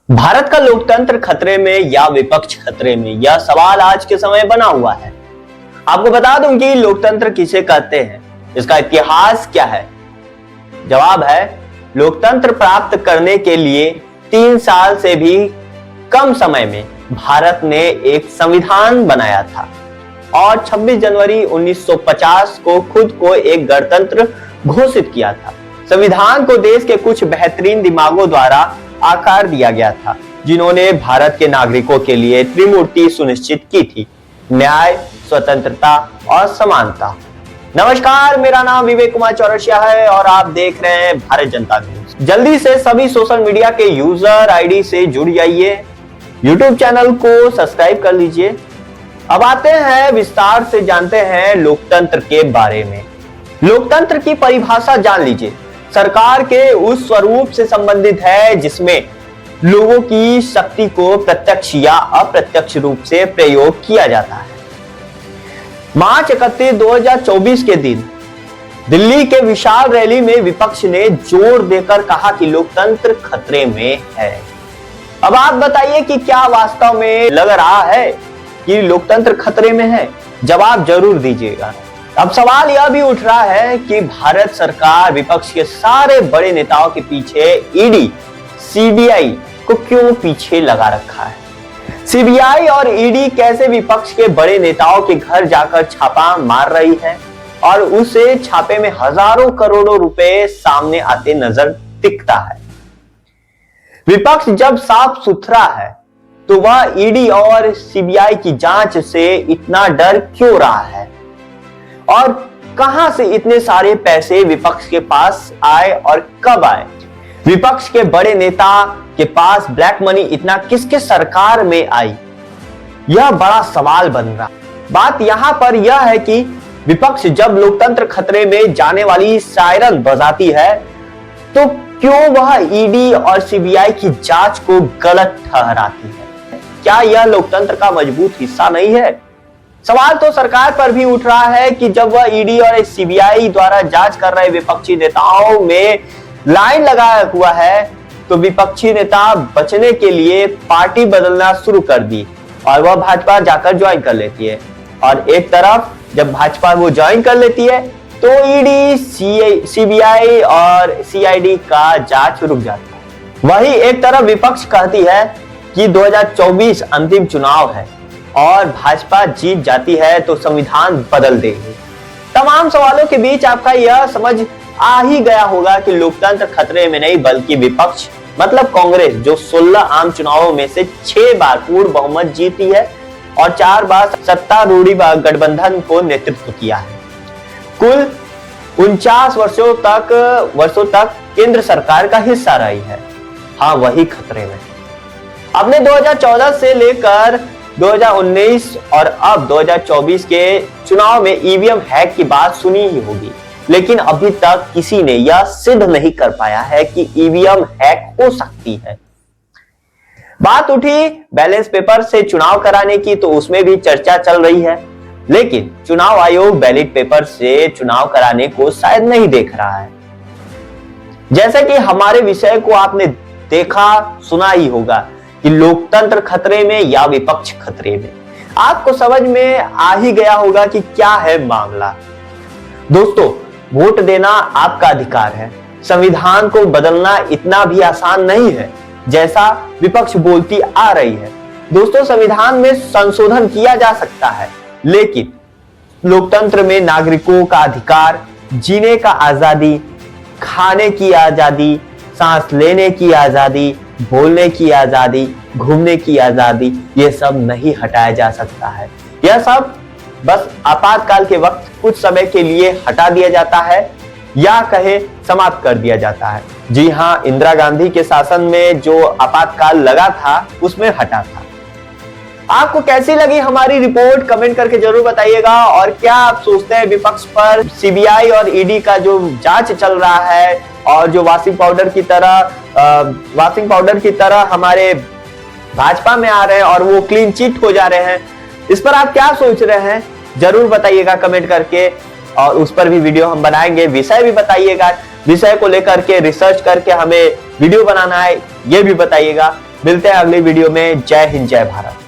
भारत का लोकतंत्र खतरे में या विपक्ष खतरे में, यह सवाल आज के समय बना हुआ है। आपको बता दूं कि लोकतंत्र किसे कहते हैं, इसका इतिहास क्या है। जवाब है, लोकतंत्र प्राप्त करने के लिए 3 साल से भी कम समय में भारत ने एक संविधान बनाया था और 26 जनवरी 1950 को खुद को एक गणतंत्र घोषित किया था। संविधान को देश के कुछ बेहतरीन दिमागों द्वारा आकार दिया गया था, जिन्होंने भारत के नागरिकों के लिए त्रिमूर्ति सुनिश्चित की थी: न्याय, स्वतंत्रता और समानता। नमस्कार, मेरा नाम विवेक कुमार चौरसिया है और आप देख रहे हैं भारत जनता न्यूज। जल्दी से सभी सोशल मीडिया के यूजर आईडी से जुड़ जाइए, यूट्यूब चैनल को सब्सक्राइब कर लीजिए। अब आते हैं विस्तार से जानते हैं लोकतंत्र के बारे में। लोकतंत्र की परिभाषा जान लीजिए। सरकार के उस स्वरूप से संबंधित है जिसमें लोगों की शक्ति को प्रत्यक्ष या अप्रत्यक्ष रूप से प्रयोग किया जाता है। मार्च 31, 2024 के दिन दिल्ली के विशाल रैली में विपक्ष ने जोर देकर कहा कि लोकतंत्र खतरे में है। अब आप बताइए कि क्या वास्तव में लग रहा है कि लोकतंत्र खतरे में है? जवाब जरूर दीजिएगा। अब सवाल यह भी उठ रहा है कि भारत सरकार विपक्ष के सारे बड़े नेताओं के पीछे ईडी, सीबीआई को क्यों पीछे लगा रखा है? सीबीआई और ईडी कैसे विपक्ष के बड़े नेताओं के घर जाकर छापा मार रही है और उसे छापे में हजारों करोड़ों रुपए सामने आते नजर दिखता है। विपक्ष जब साफ सुथरा है तो वह ईडी और सीबीआई की जांच से इतना डर क्यों रहा है? और कहां से इतने सारे पैसे विपक्ष के पास आए और कब आए? विपक्ष के बड़े नेता के पास ब्लैक मनी इतना किसके सरकार में आई? यह बड़ा सवाल बन रहा। बात यहां पर यह है कि विपक्ष जब लोकतंत्र खतरे में जाने वाली सायरन बजाती है तो क्यों वह ईडी और सीबीआई की जांच को गलत ठहराती है? क्या यह लोकतंत्र का मजबूत हिस्सा नहीं है? सवाल तो सरकार पर भी उठ रहा है कि जब वह ईडी और सीबीआई द्वारा जांच कर रहे विपक्षी नेताओं में लाइन लगाया हुआ है तो विपक्षी नेता बचने के लिए पार्टी बदलना शुरू कर दी और वह भाजपा जाकर ज्वाइन कर लेती है। और एक तरफ जब भाजपा वो ज्वाइन कर लेती है तो ईडी, सीबीआई और सीआईडी का जांच रुक जाता है। वही एक तरफ विपक्ष कहती है कि 2024 अंतिम चुनाव है और भाजपा जीत जाती है तो संविधान बदल देगी। तमाम सवालों के बीच आपका यह समझ आ ही गया होगा कि लोकतंत्र खतरे में नहीं बल्कि विपक्ष मतलब कांग्रेस, जो 16 आम चुनावों में से 6 बार पूर्ण बहुमत जीती है और 4 बार सत्तारूढ़ गठबंधन को नेतृत्व किया है, कुल 49 वर्षों तक केंद्र सरकार का हिस्सा रही है। हाँ, वही खतरे में। अपने 2014 से लेकर 2019 और अब 2024 के चुनाव में ईवीएम हैक की बात सुनी ही होगी, लेकिन अभी तक किसी ने यह सिद्ध नहीं कर पाया है कि ईवीएम हैक हो सकती है। बात उठी बैलेंस पेपर से चुनाव कराने की तो उसमें भी चर्चा चल रही है, लेकिन चुनाव आयोग बैलेट पेपर से चुनाव कराने को शायद नहीं देख रहा है। जैसे कि हमारे विषय को आपने देखा सुना ही होगा कि लोकतंत्र खतरे में या विपक्ष खतरे में, आपको समझ में आ ही गया होगा कि क्या है मामला। दोस्तों, वोट देना आपका अधिकार है। संविधान को बदलना इतना भी आसान नहीं है जैसा विपक्ष बोलती आ रही है। दोस्तों, संविधान में संशोधन किया जा सकता है, लेकिन लोकतंत्र में नागरिकों का अधिकार, जीने का आजादी, खाने की आजादी, सांस लेने की आजादी, बोलने की आजादी, घूमने की आजादी, ये सब नहीं हटाया जा सकता है। यह सब बस आपातकाल के वक्त कुछ समय के लिए हटा दिया जाता है या कहे समाप्त कर दिया जाता है। जी हाँ, इंदिरा गांधी के शासन में जो आपातकाल लगा था उसमें हटा था। आपको कैसी लगी हमारी रिपोर्ट कमेंट करके जरूर बताइएगा। और क्या आप सोचते हैं विपक्ष पर सीबीआई और ईडी का जो जांच चल रहा है और जो वॉशिंग पाउडर की तरह हमारे भाजपा में आ रहे हैं और वो क्लीन चिट हो जा रहे हैं, इस पर आप क्या सोच रहे हैं जरूर बताइएगा कमेंट करके। और उस पर भी वीडियो हम बनाएंगे। विषय भी बताइएगा, विषय को लेकर के रिसर्च करके हमें वीडियो बनाना है ये भी बताइएगा। मिलते हैं अगली वीडियो में। जय हिंद, जय भारत।